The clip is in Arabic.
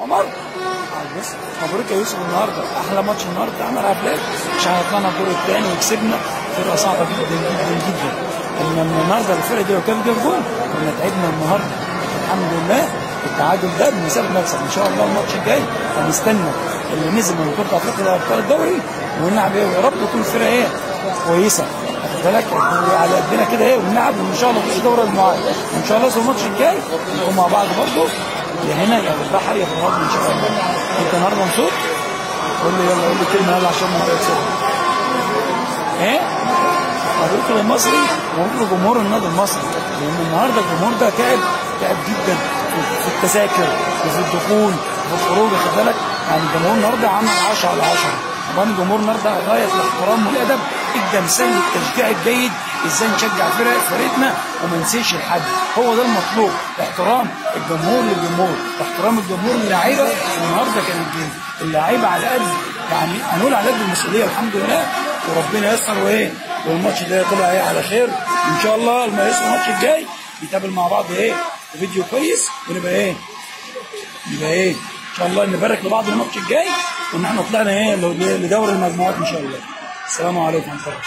عمر بص، مبروك يا يوسف. النهارده احلى ماتش النهارده عمل افلام عشان طلعنا الدور الثاني وكسبنا فرقه صعبه جدا جدا جدا. انما النهارده الفرقه دي لو كانت جاب جول كنا تعبنا النهارده. الحمد لله التعادل ده بمثابه مكسب. ان شاء الله الماتش الجاي هنستنى اللي نزل من بطوله افريقيا لابطال الدوري ونلعب ايه، ويا رب تكون الفرقه ايه كويسه. واخد بالك على قدنا كده ايه ونلعب، وان شاء الله في دوري المعاد. وان شاء الله في الماتش الجاي نكون مع بعض برضه، يا هنا يا في البحر يا في الغرب ان شاء الله. انت النهارده مبسوط؟ قول لي يلا، قول لي كلمه يلا عشان ما تكسبش. ايه؟ مبروك للمصري ومبروك لجمهور النادي المصري، لان النهارده الجمهور ده تعب جدا في التذاكر وفي الدخول وفي الخروج. واخد بالك يعني الجمهور النهارده عمل 10 على 10. طبعا الجمهور النهارده غايه الاحترام والادب، ادى مثال للتشجيع الجيد، ازاي نشجع فرقتنا وما ننسيش الحد. هو ده المطلوب، احترام الجمهور للجمهور، احترام الجمهور للعيبه. النهارده كان اللعيبه على قد يعني هنقول على قد المسؤوليه الحمد لله، وربنا يسر وايه، والماتش ده طلع ايه على خير ان شاء الله. لما يصير الماتش الجاي نتقابل مع بعض ايه فيديو كويس، ونبقى ايه ان شاء الله نبارك لبعض الماتش الجاي، وان احنا طلعنا ايه لدوري المجموعات ان شاء الله. السلام عليكم ورحمه الله.